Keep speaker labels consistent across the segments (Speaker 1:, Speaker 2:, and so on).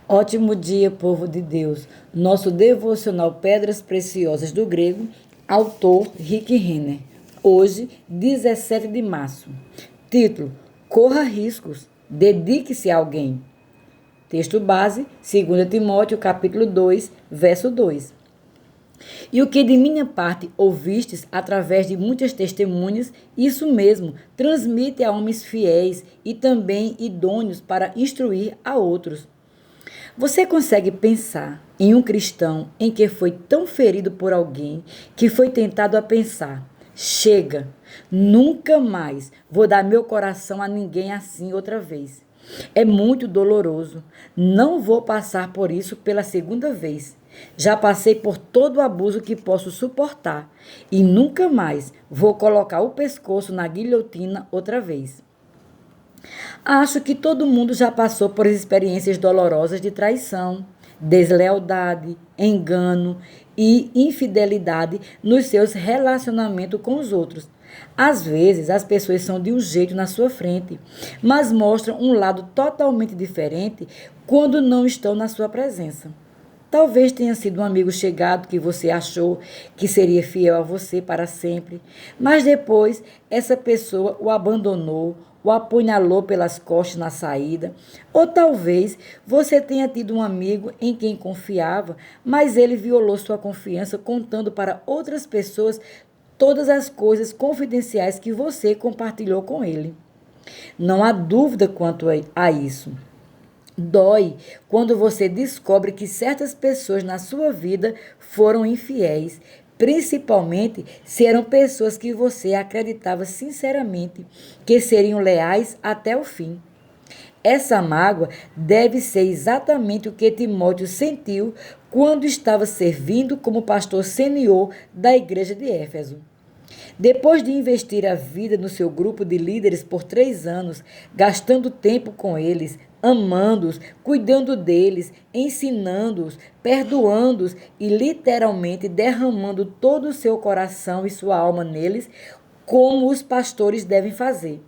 Speaker 1: Ótimo dia, povo de Deus. Nosso devocional Pedras Preciosas do Grego, autor Rick Renner. Hoje, 17 de março. Título: Corra riscos, dedique-se a alguém. Texto base, 2 Timóteo, capítulo 2, verso 2. E o que de minha parte ouvistes através de muitas testemunhas, isso mesmo, transmite a homens fiéis e também idôneos para instruir a outros. Você consegue pensar em um cristão em que foi tão ferido por alguém que foi tentado a pensar: chega, nunca mais vou dar meu coração a ninguém assim outra vez. É muito doloroso. Não vou passar por isso pela segunda vez. Já passei por todo o abuso que posso suportar e nunca mais vou colocar o pescoço na guilhotina outra vez. Acho que todo mundo já passou por experiências dolorosas de traição, deslealdade, engano e infidelidade nos seus relacionamentos com os outros. Às vezes, as pessoas são de um jeito na sua frente, mas mostram um lado totalmente diferente quando não estão na sua presença. Talvez tenha sido um amigo chegado que você achou que seria fiel a você para sempre, mas depois essa pessoa o abandonou, o apunhalou pelas costas na saída. Ou talvez você tenha tido um amigo em quem confiava, mas ele violou sua confiança contando para outras pessoas todas as coisas confidenciais que você compartilhou com ele. Não há dúvida quanto a isso. Dói quando você descobre que certas pessoas na sua vida foram infiéis, principalmente se eram pessoas que você acreditava sinceramente que seriam leais até o fim. Essa mágoa deve ser exatamente o que Timóteo sentiu quando estava servindo como pastor sênior da igreja de Éfeso. Depois de investir a vida no seu grupo de líderes por 3 anos, gastando tempo com eles, amando-os, cuidando deles, ensinando-os, perdoando-os e literalmente derramando todo o seu coração e sua alma neles, como os pastores devem fazer.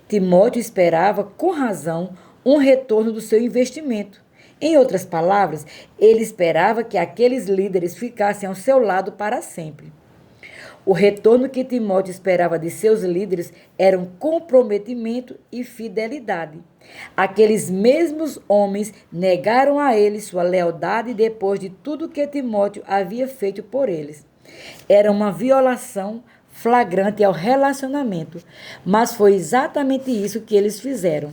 Speaker 1: Timóteo esperava, com razão, um retorno do seu investimento. Em outras palavras, ele esperava que aqueles líderes ficassem ao seu lado para sempre. O retorno que Timóteo esperava de seus líderes era um comprometimento e fidelidade. Aqueles mesmos homens negaram a ele sua lealdade depois de tudo que Timóteo havia feito por eles. Era uma violação flagrante ao relacionamento, mas foi exatamente isso que eles fizeram.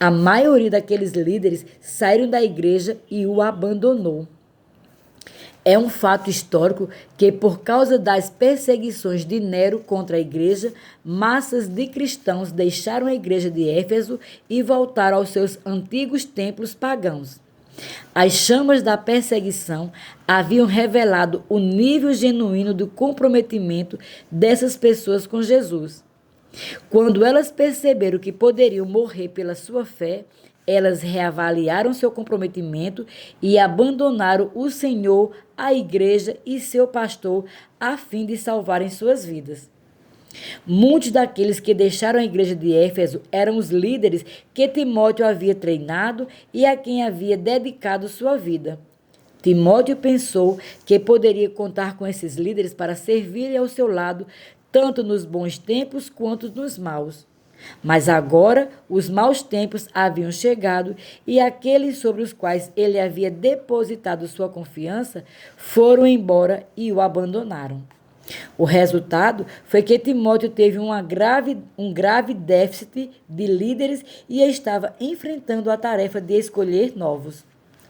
Speaker 1: A maioria daqueles líderes saíram da igreja e o abandonou. É um fato histórico que, por causa das perseguições de Nero contra a igreja, massas de cristãos deixaram a igreja de Éfeso e voltaram aos seus antigos templos pagãos. As chamas da perseguição haviam revelado o nível genuíno do comprometimento dessas pessoas com Jesus. Quando elas perceberam que poderiam morrer pela sua fé, elas reavaliaram seu comprometimento e abandonaram o Senhor, a igreja e seu pastor a fim de salvarem suas vidas. Muitos daqueles que deixaram a igreja de Éfeso eram os líderes que Timóteo havia treinado e a quem havia dedicado sua vida. Timóteo pensou que poderia contar com esses líderes para servirem ao seu lado, tanto nos bons tempos quanto nos maus. Mas agora os maus tempos haviam chegado e aqueles sobre os quais ele havia depositado sua confiança foram embora e o abandonaram. O resultado foi que Timóteo teve um grave déficit de líderes e estava enfrentando a tarefa de escolher novos.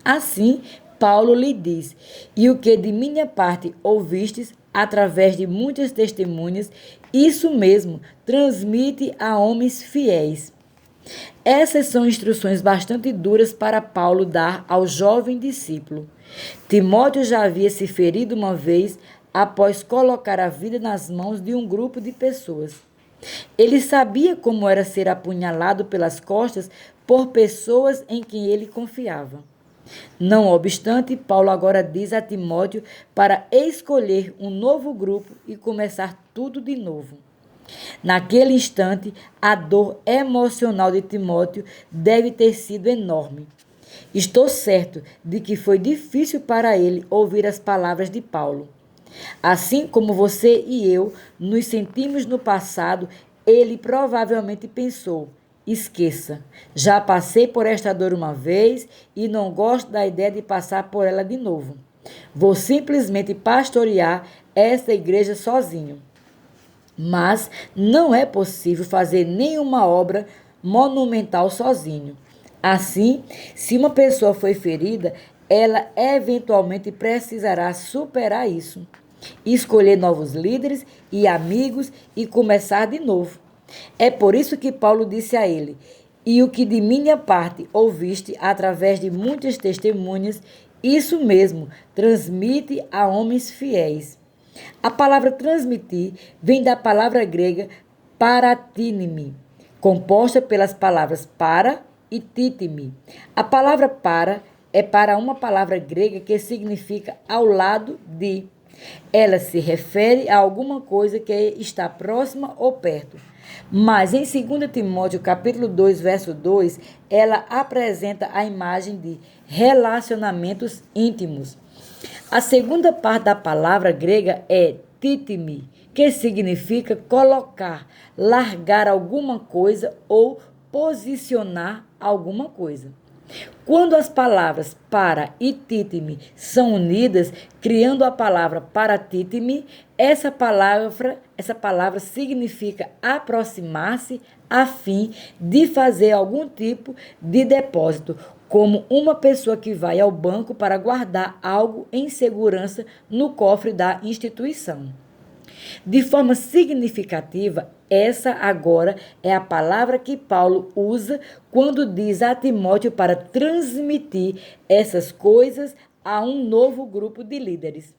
Speaker 1: Assim, Paulo lhe diz: e o que de minha parte ouvistes, através de muitas testemunhas, isso mesmo transmite a homens fiéis. Essas são instruções bastante duras para Paulo dar ao jovem discípulo. Timóteo já havia se ferido uma vez após colocar a vida nas mãos de um grupo de pessoas. Ele sabia como era ser apunhalado pelas costas por pessoas em quem ele confiava. Não obstante, Paulo agora diz a Timóteo para escolher um novo grupo e começar tudo de novo. Naquele instante, a dor emocional de Timóteo deve ter sido enorme. Estou certo de que foi difícil para ele ouvir as palavras de Paulo. Assim como você e eu nos sentimos no passado, ele provavelmente pensou: esqueça, já passei por esta dor uma vez e não gosto da ideia de passar por ela de novo. Vou simplesmente pastorear esta igreja sozinho. Mas não é possível fazer nenhuma obra monumental sozinho. Assim, se uma pessoa foi ferida, ela eventualmente precisará superar isso, escolher novos líderes e amigos e começar de novo. É por isso que Paulo disse a ele: e o que de minha parte ouviste através de muitas testemunhas, isso mesmo transmite a homens fiéis. A palavra transmitir vem da palavra grega paratínime, composta pelas palavras para e títime. A palavra para uma palavra grega que significa ao lado de. Ela se refere a alguma coisa que está próxima ou perto. Mas em 2 Timóteo, capítulo 2, verso 2, ela apresenta a imagem de relacionamentos íntimos. A segunda parte da palavra grega é títime, que significa colocar, largar alguma coisa ou posicionar alguma coisa. Quando as palavras para e títime são unidas, criando a palavra paratítime, essa palavra significa aproximar-se a fim de fazer algum tipo de depósito, como uma pessoa que vai ao banco para guardar algo em segurança no cofre da instituição. De forma significativa, essa agora é a palavra que Paulo usa quando diz a Timóteo para transmitir essas coisas a um novo grupo de líderes.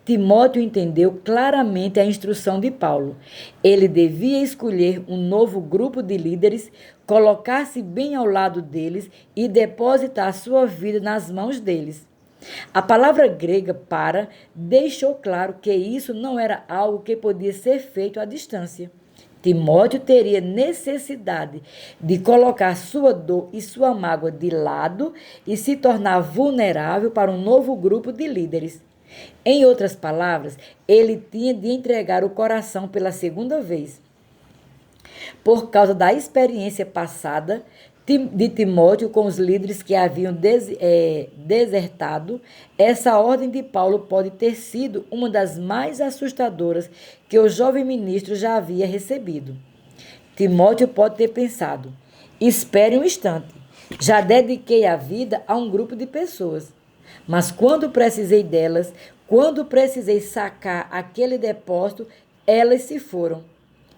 Speaker 1: Timóteo entendeu claramente a instrução de Paulo. Ele devia escolher um novo grupo de líderes, colocar-se bem ao lado deles e depositar sua vida nas mãos deles. A palavra grega para deixou claro que isso não era algo que podia ser feito à distância. Timóteo teria necessidade de colocar sua dor e sua mágoa de lado e se tornar vulnerável para um novo grupo de líderes. Em outras palavras, ele tinha de entregar o coração pela segunda vez. Por causa da experiência passada de Timóteo com os líderes que haviam desertado, essa ordem de Paulo pode ter sido uma das mais assustadoras que o jovem ministro já havia recebido. Timóteo pode ter pensado: espere um instante, já dediquei a vida a um grupo de pessoas, mas quando precisei delas, quando precisei sacar aquele depósito, elas se foram.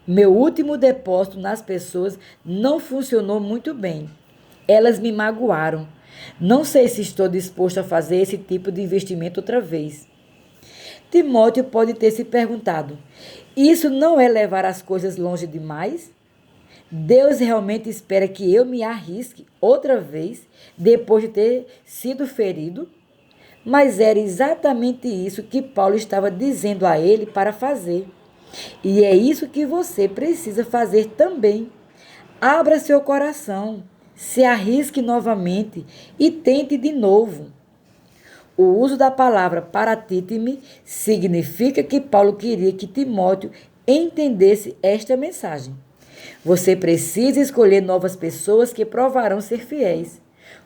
Speaker 1: Meu último depósito nas pessoas não funcionou muito bem. Elas me magoaram. Não sei se estou disposto a fazer esse tipo de investimento outra vez. Timóteo pode ter se perguntado: isso não é levar as coisas longe demais? Deus realmente espera que eu me arrisque outra vez depois de ter sido ferido? Mas era exatamente isso que Paulo estava dizendo a ele para fazer. E é isso que você precisa fazer também. Abra seu coração, se arrisque novamente e tente de novo. O uso da palavra paratítime significa que Paulo queria que Timóteo entendesse esta mensagem. Você precisa escolher novas pessoas que provarão ser fiéis.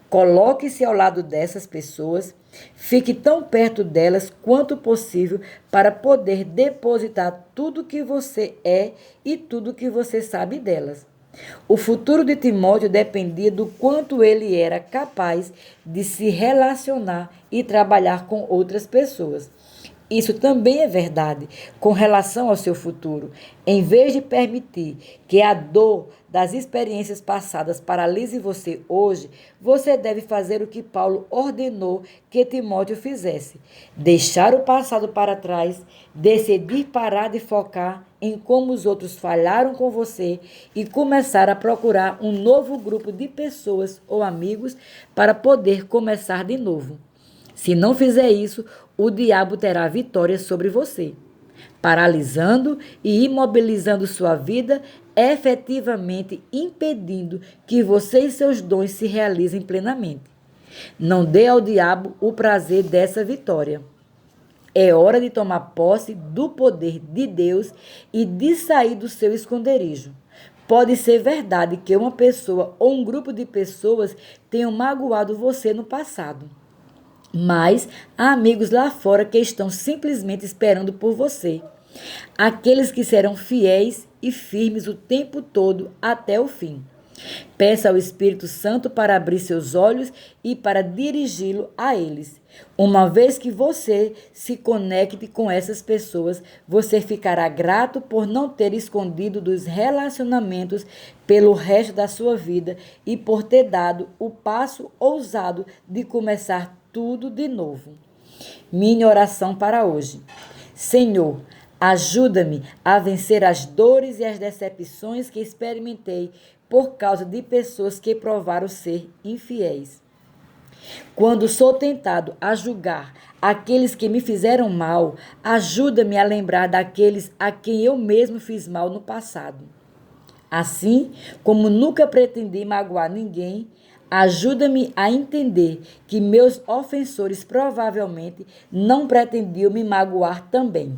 Speaker 1: Coloque-se ao lado dessas pessoas, fique tão perto delas quanto possível para poder depositar tudo que você é e tudo que você sabe delas. O futuro de Timóteo dependia do quanto ele era capaz de se relacionar e trabalhar com outras pessoas. Isso também é verdade com relação ao seu futuro. Em vez de permitir que a dor das experiências passadas paralise você hoje, você deve fazer o que Paulo ordenou que Timóteo fizesse: deixar o passado para trás, decidir parar de focar em como os outros falharam com você e começar a procurar um novo grupo de pessoas ou amigos para poder começar de novo. Se não fizer isso, o diabo terá vitória sobre você, paralisando e imobilizando sua vida, efetivamente impedindo que você e seus dons se realizem plenamente. Não dê ao diabo o prazer dessa vitória. É hora de tomar posse do poder de Deus e de sair do seu esconderijo. Pode ser verdade que uma pessoa ou um grupo de pessoas tenham magoado você no passado. Mas há amigos lá fora que estão simplesmente esperando por você. Aqueles que serão fiéis e firmes o tempo todo até o fim. Peça ao Espírito Santo para abrir seus olhos e para dirigi-lo a eles. Uma vez que você se conecte com essas pessoas, você ficará grato por não ter escondido dos relacionamentos pelo resto da sua vida e por ter dado o passo ousado de começar tudo de novo. Minha oração para hoje. Senhor, ajuda-me a vencer as dores e as decepções que experimentei por causa de pessoas que provaram ser infiéis. Quando sou tentado a julgar aqueles que me fizeram mal, ajuda-me a lembrar daqueles a quem eu mesmo fiz mal no passado. Assim, como nunca pretendi magoar ninguém, ajuda-me a entender que meus ofensores provavelmente não pretendiam me magoar também.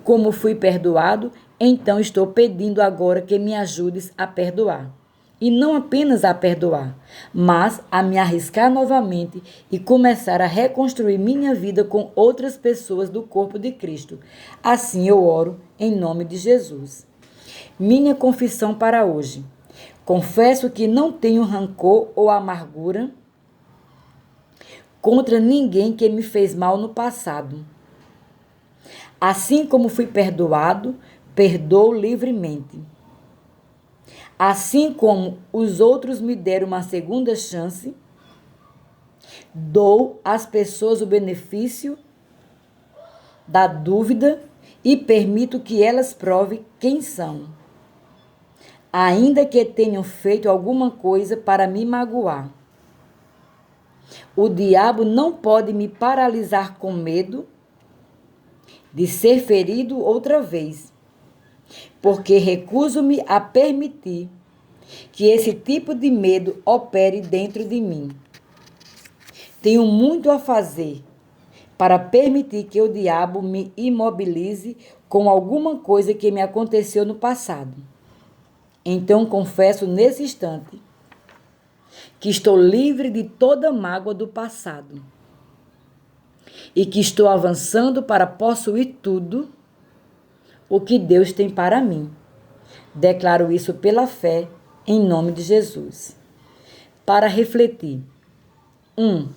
Speaker 1: Como fui perdoado, então estou pedindo agora que me ajudes a perdoar. E não apenas a perdoar, mas a me arriscar novamente e começar a reconstruir minha vida com outras pessoas do corpo de Cristo. Assim eu oro em nome de Jesus. Minha confissão para hoje. Confesso que não tenho rancor ou amargura contra ninguém que me fez mal no passado. Assim como fui perdoado, perdoo livremente. Assim como os outros me deram uma segunda chance, dou às pessoas o benefício da dúvida e permito que elas provem quem são, ainda que tenham feito alguma coisa para me magoar. O diabo não pode me paralisar com medo de ser ferido outra vez, porque recuso-me a permitir que esse tipo de medo opere dentro de mim. Tenho muito a fazer para permitir que o diabo me imobilize com alguma coisa que me aconteceu no passado. Então confesso nesse instante que estou livre de toda mágoa do passado e que estou avançando para possuir tudo o que Deus tem para mim. Declaro isso pela fé, em nome de Jesus. Para refletir. 1.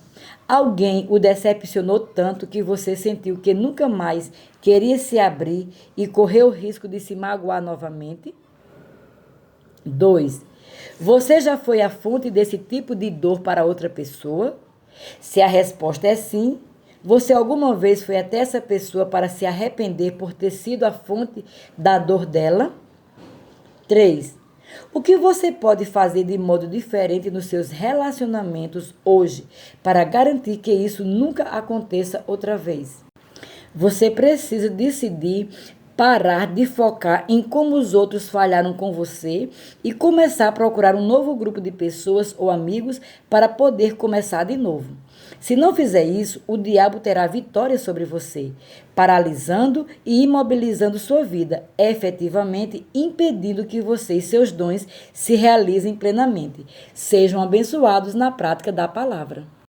Speaker 1: Alguém o decepcionou tanto que você sentiu que nunca mais queria se abrir e correu o risco de se magoar novamente? 2. Você já foi a fonte desse tipo de dor para outra pessoa? Se a resposta é sim, você alguma vez foi até essa pessoa para se arrepender por ter sido a fonte da dor dela? 3. O que você pode fazer de modo diferente nos seus relacionamentos hoje para garantir que isso nunca aconteça outra vez? Você precisa decidir parar de focar em como os outros falharam com você e começar a procurar um novo grupo de pessoas ou amigos para poder começar de novo. Se não fizer isso, o diabo terá vitória sobre você, paralisando e imobilizando sua vida, efetivamente impedindo que você e seus dons se realizem plenamente. Sejam abençoados na prática da palavra.